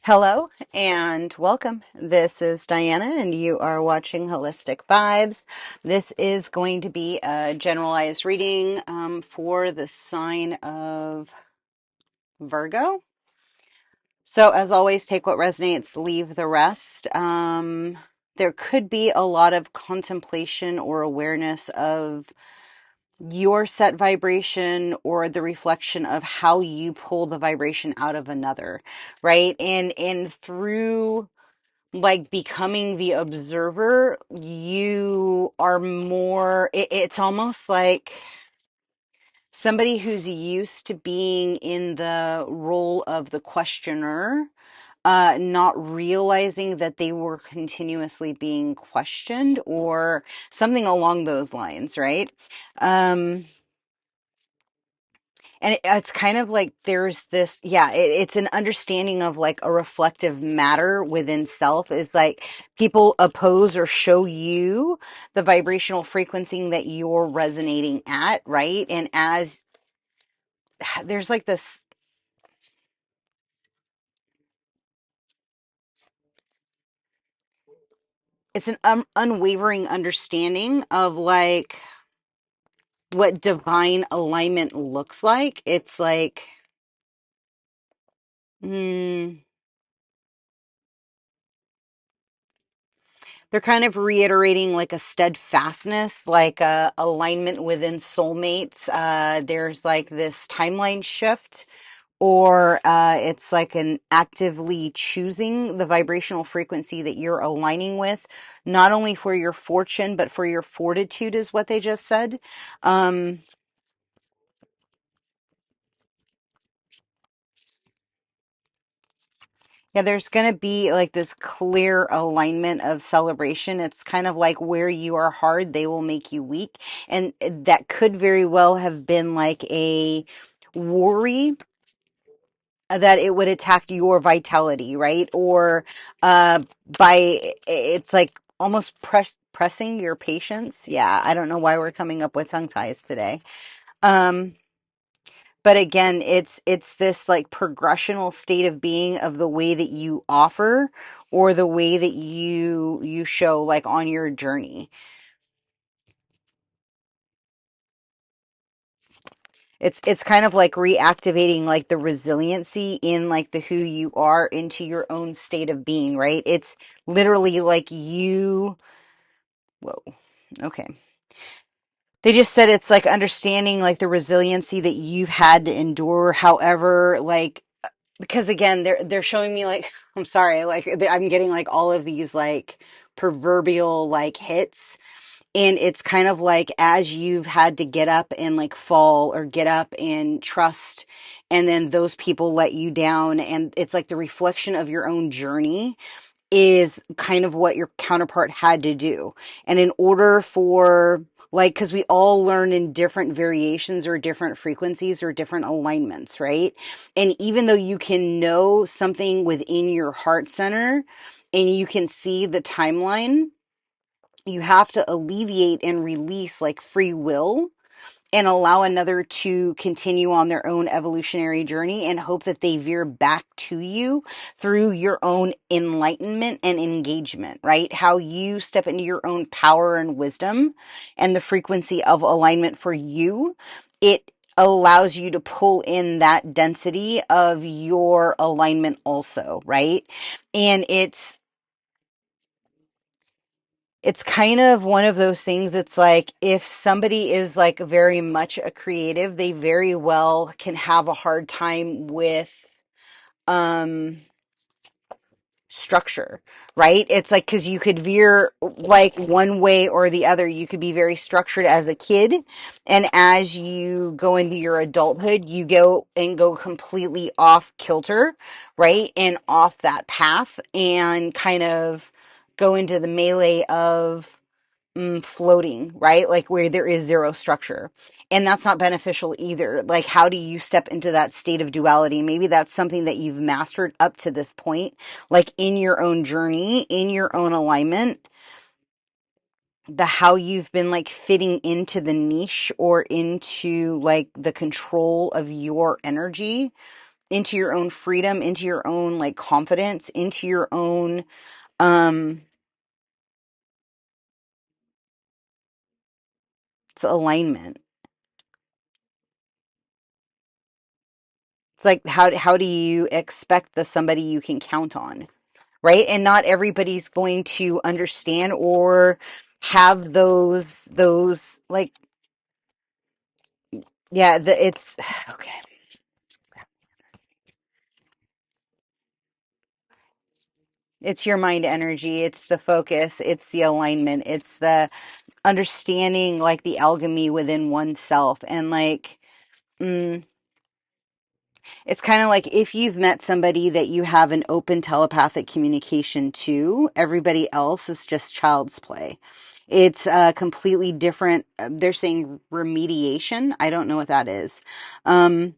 Hello and welcome. This is Diana and you are watching Holistic Vibes. This is going to be a generalized reading for the sign of Virgo. So as always, take what resonates, leave the rest. There could be a lot of contemplation or awareness of your set vibration or the reflection of how you pull the vibration out of another, right? And through like becoming the observer, you are more, it's almost like somebody who's used to being in the role of the questioner, not realizing that they were continuously being questioned or something along those lines, right? And it's kind of like there's this, yeah, it's an understanding of like a reflective matter within self is like people oppose or show you the vibrational frequency that you're resonating at, right? And as there's like this, it's an unwavering understanding of like what divine alignment looks like. It's like, hmm. They're kind of reiterating like a steadfastness, like a alignment within soulmates. There's like this timeline shift, or it's like an actively choosing the vibrational frequency that you're aligning with, not only for your fortune, but for your fortitude, is what they just said. Um, Yeah, there's going to be like this clear alignment of celebration. It's kind of like where you are hard, they will make you weak. And that could very well have been like a worry that it would attack your vitality, right? Or by it's like almost pressing your patience. Yeah, I don't know why we're coming up with tongue ties today. Um, but again, it's this like progressional state of being of the way that you offer or the way that you show like on your journey. It's kind of like reactivating like the resiliency in like the who you are into your own state of being, right? It's literally like you, whoa. Okay. They just said it's like understanding like the resiliency that you've had to endure. However, like because again they're showing me like I'm sorry, like I'm getting like all of these like proverbial like hits, and it's kind of like as you've had to get up and like fall or get up and trust, and then those people let you down, and it's like the reflection of your own journey is kind of what your counterpart had to do. And in order for like, because we all learn in different variations or different frequencies or different alignments, right? And even though you can know something within your heart center and you can see the timeline, you have to alleviate and release like free will and allow another to continue on their own evolutionary journey and hope that they veer back to you through your own enlightenment and engagement, right? How you step into your own power and wisdom and the frequency of alignment for you, it allows you to pull in that density of your alignment also, right? And it's kind of one of those things. It's like if somebody is like very much a creative, they very well can have a hard time with um structure, right? It's like because you could veer like one way or the other. You could be very structured as a kid, and as you go into your adulthood, you go completely off kilter, right? And off that path and kind of go into the melee of floating, right? Like where there is zero structure. And that's not beneficial either. Like, how do you step into that state of duality? Maybe that's something that you've mastered up to this point, like in your own journey, in your own alignment, the how you've been like fitting into the niche or into like the control of your energy into your own freedom, into your own like confidence, into your own um it's alignment. It's like how do you expect the somebody you can count on, right? And not everybody's going to understand or have those like yeah, it's okay. It's your mind energy, it's the focus, it's the alignment, it's the understanding like the alchemy within oneself and like mm, it's kind of like if you've met somebody that you have an open telepathic communication to, everybody else is just child's play. It's a completely different, they're saying remediation. I don't know what that is. Um,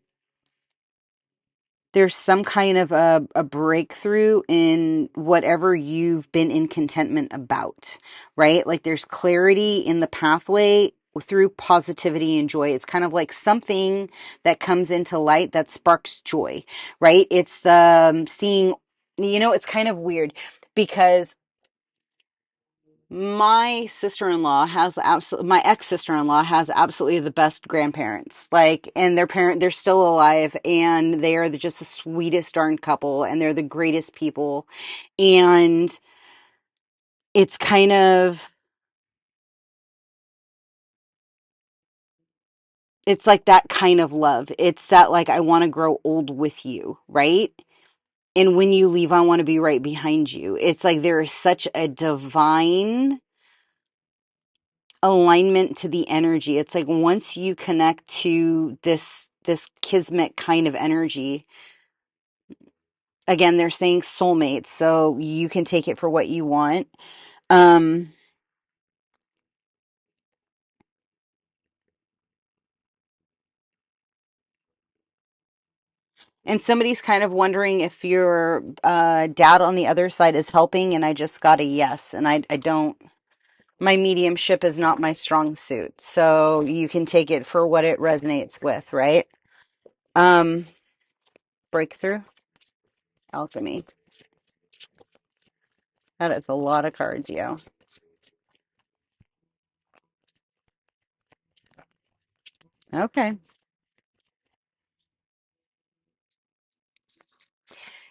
there's some kind of a breakthrough in whatever you've been in contentment about, right? Like there's clarity in the pathway through positivity and joy. It's kind of like something that comes into light that sparks joy, right? It's the seeing, it's kind of weird because my ex-sister-in-law has absolutely the best grandparents. Like, and they're still alive and they are just the sweetest darn couple and they're the greatest people. And it's kind of, it's like that kind of love. It's that like, I want to grow old with you, right? And when you leave, I want to be right behind you. It's like there is such a divine alignment to the energy. It's like once you connect to this kismet kind of energy, again, they're saying soulmates, so you can take it for what you want. Um, and somebody's kind of wondering if your dad on the other side is helping, and I just got a yes, and I don't. My mediumship is not my strong suit, so you can take it for what it resonates with, right? Um, breakthrough, alchemy. That is a lot of cards, yo. Okay.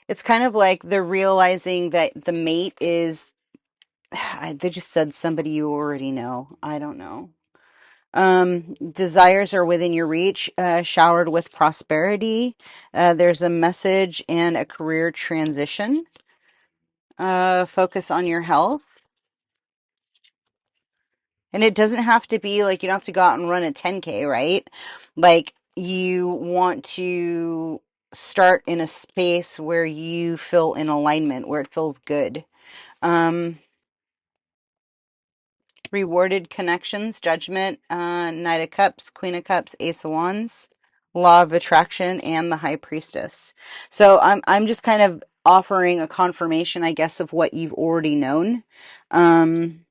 It's kind of like the realizing that the mate is, they just said somebody you already know. I don't know. Desires are within your reach, showered with prosperity. There's a message and a career transition. Focus on your health. And it doesn't have to be like you don't have to go out and run a 10K, right? Like you want to start in a space where you feel in alignment, where it feels good. Um, Rewarded connections, judgment, Knight of Cups, Queen of Cups, Ace of Wands, Law of Attraction, and the High Priestess. So I'm just kind of offering a confirmation, I guess, of what you've already known. Um,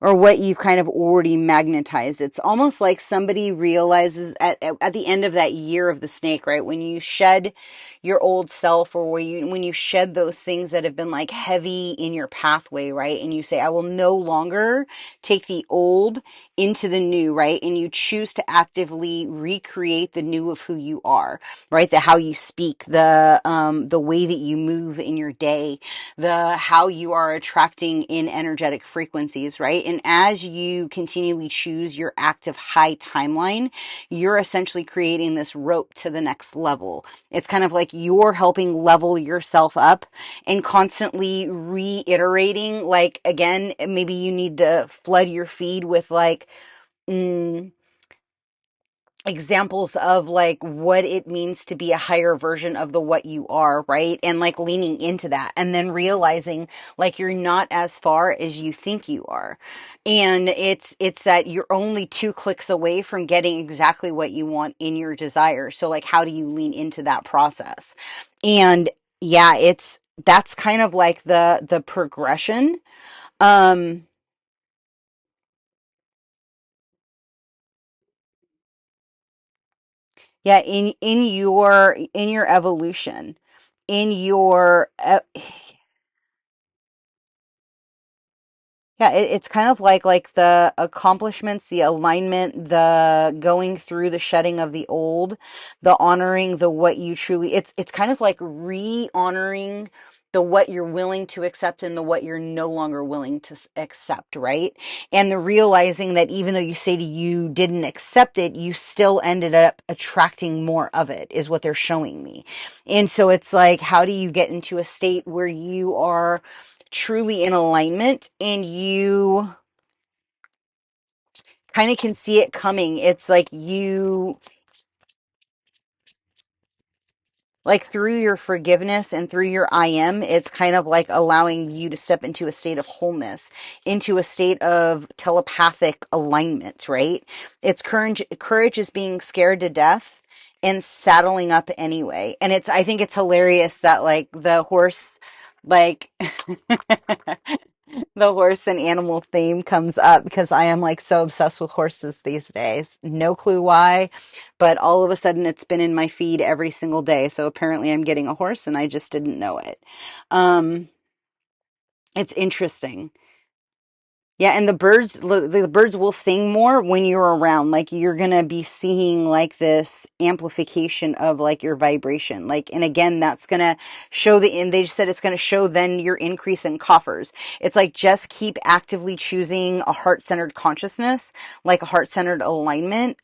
or what you've kind of already magnetized. It's almost like somebody realizes at the end of that year of the snake, right? When you shed your old self or when you shed those things that have been like heavy in your pathway, right? And you say, I will no longer take the old into the new, right? And you choose to actively recreate the new of who you are, right? The how you speak, the way that you move in your day, the how you are attracting in energetic frequencies, right? And as you continually choose your active high timeline, you're essentially creating this rope to the next level. It's kind of like you're helping level yourself up and constantly reiterating, like, again, maybe you need to flood your feed with like, mm, examples of like what it means to be a higher version of the what you are, right? And like leaning into that and then realizing like you're not as far as you think you are. And it's that you're only 2 clicks away from getting exactly what you want in your desire. So like how do you lean into that process? And yeah, that's kind of like the progression. Um Yeah, in your evolution, in your yeah, it's kind of like the accomplishments, the alignment, the going through the shedding of the old, the honoring the what you truly. It's kind of like re-honoring the what you're willing to accept and the what you're no longer willing to accept, right? And the realizing that even though you say to you didn't accept it, you still ended up attracting more of it is what they're showing me. And so it's like, how do you get into a state where you are truly in alignment and you kind of can see it coming? It's like you, like through your forgiveness and through your I am, it's kind of like allowing you to step into a state of wholeness, into a state of telepathic alignment, right? It's courage is being scared to death and saddling up anyway. And I think it's hilarious that like the horse, like the horse and animal theme comes up because I am like so obsessed with horses these days. No clue why, but all of a sudden it's been in my feed every single day. So apparently I'm getting a horse and I just didn't know it. Um, it's interesting. Yeah, and the birds will sing more when you're around. Like you're gonna be seeing like this amplification of like your vibration. Like, and again, that's gonna show and they just said it's gonna show then your increase in coffers. It's like just keep actively choosing a heart-centered consciousness, like a heart-centered alignment.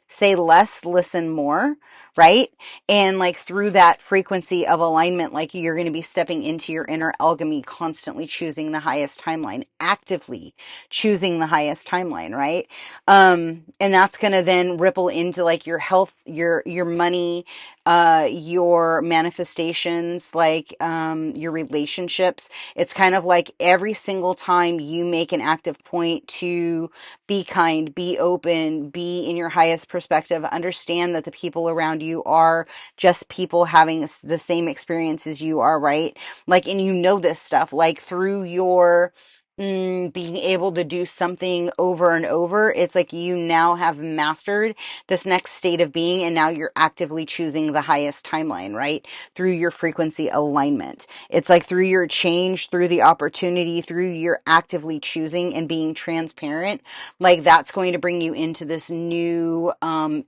Say less, listen more, right? And like through that frequency of alignment, like you're going to be stepping into your inner alchemy, constantly choosing the highest timeline, actively choosing the highest timeline, right? And that's going to then ripple into like your health, your money, your manifestations, like your relationships. It's kind of like every single time you make an active point to be kind, be open, be in your highest perspective, understand that the people around you are just people having the same experience as you are, right? Like, and you know this stuff, like through your being able to do something over and over, it's like you now have mastered this next state of being, and now you're actively choosing the highest timeline, right? Through your frequency alignment. It's like through your change, through the opportunity, through your actively choosing and being transparent, like that's going to bring you into this new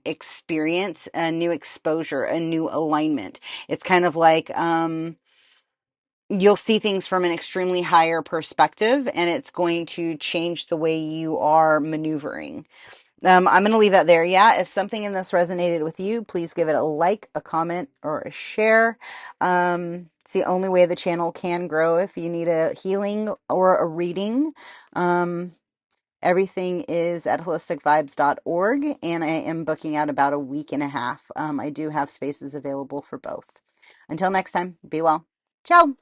experience, a new exposure, a new alignment. It's kind of like you'll see things from an extremely higher perspective, and it's going to change the way you are maneuvering. I'm going to leave that there. Yeah, if something in this resonated with you, please give it a like, a comment, or a share. It's the only way the channel can grow. If you need a healing or a reading, everything is at HolisticVibes.org, and I am booking out about a week and a half. I do have spaces available for both. Until next time, be well. Ciao.